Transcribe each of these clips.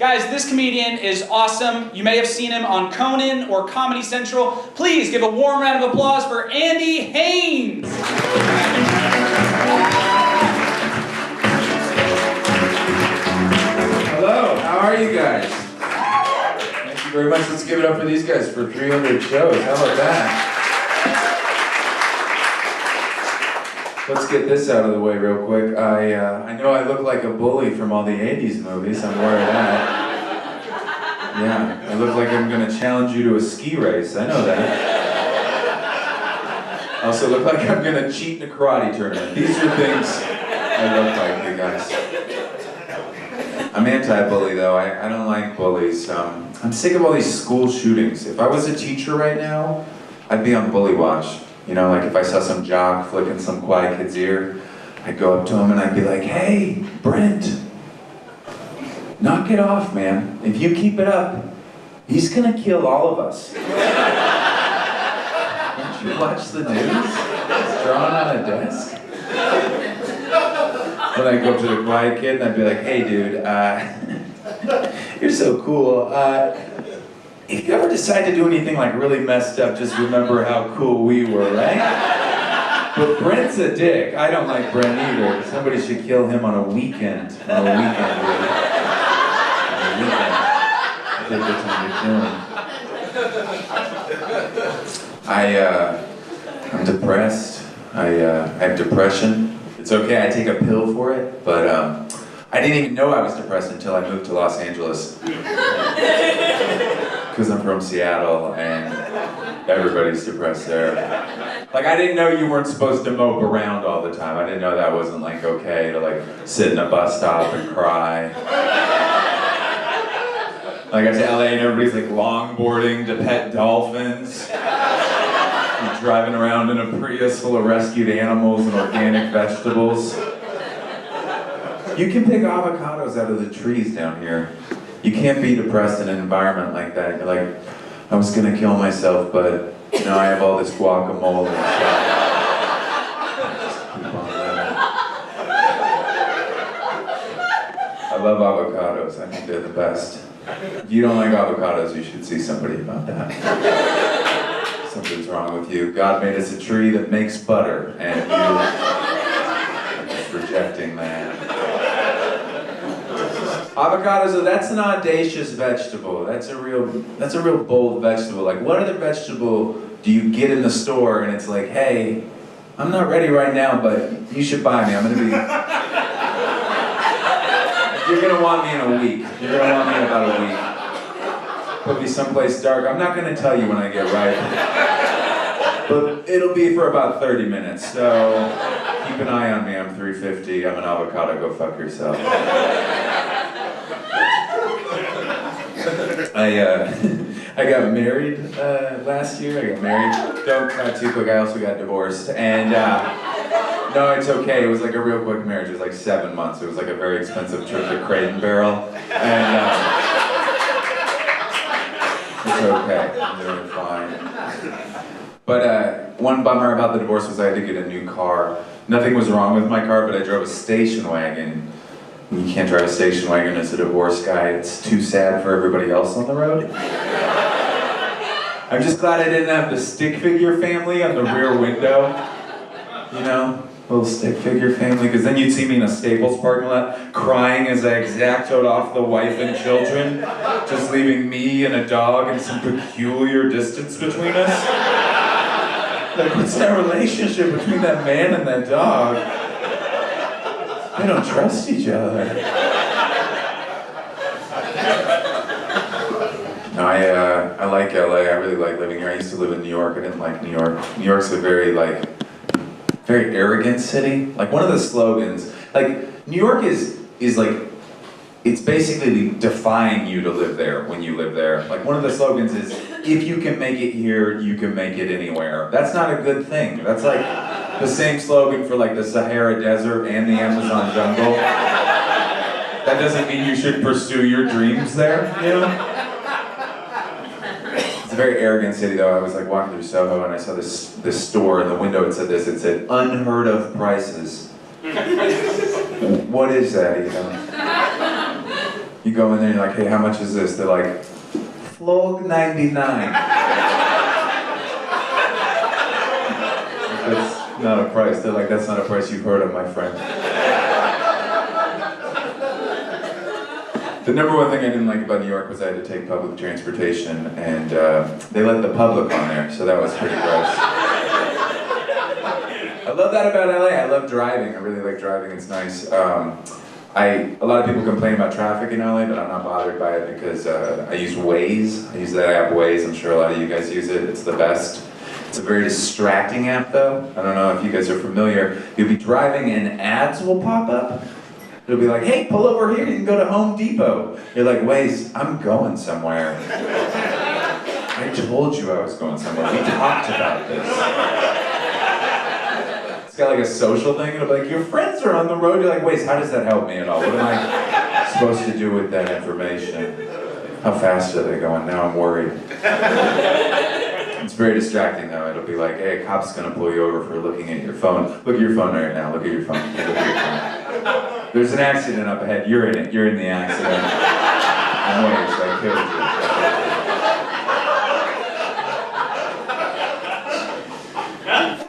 Guys, this comedian is awesome. You may have seen him on Conan or Comedy Central. Please give a warm round of applause for Andy Haynes. Hello, how are you guys? Thank you very much. Let's give it up for these guys for 300 shows. How about that? Let's get this out of the way real quick. I know I look like a bully from all the 80s movies. I'm aware of that. Yeah, I look like I'm gonna challenge you to a ski race. I know that. I also look like I'm gonna cheat in a karate tournament. These are things I look like, you guys. I'm anti-bully though. I don't like bullies. I'm sick of all these school shootings. If I was a teacher right now, I'd be on bully watch. You know, like if I saw some jock flicking some quiet kid's ear, I'd go up to him and I'd be like, "Hey, Brent, knock it off, man. If you keep it up, he's gonna kill all of us." Don't you watch the news? It's drawn on a desk. Then I'd go up to the quiet kid and I'd be like, "Hey, dude, you're so cool. If you ever decide to do anything like really messed up, just remember how cool we were, right? But Brent's a dick. I don't like Brent either. Somebody should kill him on a weekend. On a weekend, dude. On a weekend. Take the time to kill him. I'm depressed. I have depression. It's okay, I take a pill for it, but I didn't even know I was depressed until I moved to Los Angeles. Because I'm from Seattle and everybody's depressed there. Like, I didn't know you weren't supposed to mope around all the time. I didn't know that wasn't like okay to like sit in a bus stop and cry. Like I got to LA and everybody's like longboarding to pet dolphins. You're driving around in a Prius full of rescued animals and organic vegetables. You can pick avocados out of the trees down here. You can't be depressed in an environment like that. You're like, I was gonna kill myself, but you know, I have all this guacamole and stuff. Just keep on living. I love avocados. I think they're the best. If you don't like avocados, you should see somebody about that. Something's wrong with you. God made us a tree that makes butter, and you are just rejecting that. Avocados, that's an audacious vegetable. That's a real bold vegetable. Like, what other vegetable do you get in the store and it's like, hey, I'm not ready right now, but you should buy me. I'm gonna be. You're gonna want me in a week. You're gonna want me in about a week. Put me someplace dark. I'm not gonna tell you when I get ripe, but it'll be for about 30 minutes. So keep an eye on me. I'm 350. I'm an avocado. Go fuck yourself. I got married last year. I got married. Don't cry too quick. I also got divorced. And no, it's okay. It was like a real quick marriage. It was like 7 months. It was like a very expensive trip to Crate and Barrel. And it's okay. I'm doing fine. But one bummer about the divorce was I had to get a new car. Nothing was wrong with my car, but I drove a station wagon. You can't drive a station wagon as a divorced guy. It's too sad for everybody else on the road. I'm just glad I didn't have the stick figure family on the rear window. You know, little stick figure family, because then you'd see me in a Staples parking lot crying as I exactoed off the wife and children, just leaving me and a dog and some peculiar distance between us. Like, what's that relationship between that man and that dog? They don't trust each other. No, I like LA. I really like living here. I used to live in New York. I didn't like New York. New York's a very arrogant city. Like, one of the slogans, like, New York is like, it's basically defying you to live there when you live there. Like, one of the slogans is, if you can make it here, you can make it anywhere. That's not a good thing. That's like the same slogan for like the Sahara Desert and the Amazon jungle. That doesn't mean you should pursue your dreams there, you know? It's a very arrogant city though. I was like walking through Soho and I saw this store in the window. It said unheard of prices. What is that even? You go in there and you're like, hey, how much is this? They're like, flog 99. That's not a price. They're like, that's not a price you've heard of, my friend. The number one thing I didn't like about New York was I had to take public transportation, and they let the public on there, so that was pretty gross. I love that about LA. I love driving. I really like driving. It's nice. A lot of people complain about traffic in LA, but I'm not bothered by it because I use Waze. I use that app Waze. I'm sure a lot of you guys use it. It's the best. It's a very distracting app though. I don't know if you guys are familiar. You'll be driving and ads will pop up. It'll be like, hey, pull over here, you can go to Home Depot. You're like, Waze, I'm going somewhere. I told you I was going somewhere. We talked about this. It's got like a social thing. It'll be like, your friends are on the road. You're like, Waze, how does that help me at all? What am I supposed to do with that information? How fast are they going? Now I'm worried. It's very distracting though. It'll be like, hey, a cop's gonna pull you over for looking at your phone. Look at your phone right now. Look at your phone. Look at your phone. There's an accident up ahead. You're in it. You're in the accident. I'm Waze. I killed you.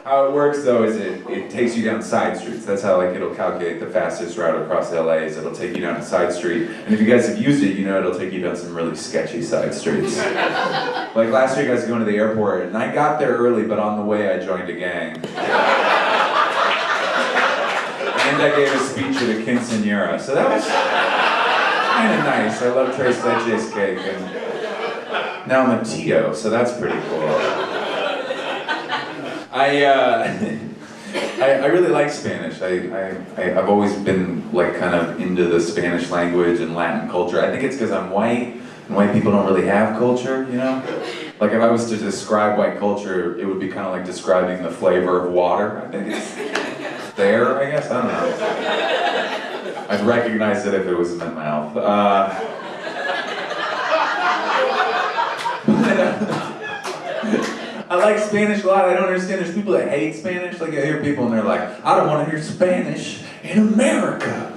How it works though is it takes you down side streets. That's how like it'll calculate the fastest route across LA is it'll take you down a side street. And if you guys have used it, you know it'll take you down some really sketchy side streets. Like last week I was going to the airport and I got there early, but on the way I joined a gang. And I gave a speech at a quinceañera, so that was kind of nice. I love Tres Leches cake, and now I'm a Tito, so that's pretty cool. I really like Spanish. I've always been like kind of into the Spanish language and Latin culture. I think it's because I'm white, and white people don't really have culture, you know? Like if I was to describe white culture, it would be kind of like describing the flavor of water. I think it's there, I guess, I don't know. I'd recognize it if it was in my mouth. I like Spanish a lot. I don't understand. There's people that hate Spanish. Like I hear people and they're like, I don't want to hear Spanish in America.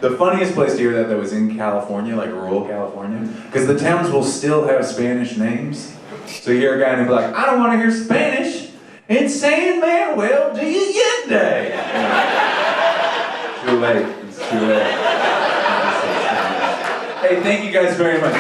The funniest place to hear that though is in California, like rural California, because the towns will still have Spanish names. So you hear a guy and he'll be like, I don't want to hear Spanish in San Manuel de Allende. Too late. It's too late. Hey, thank you guys very much.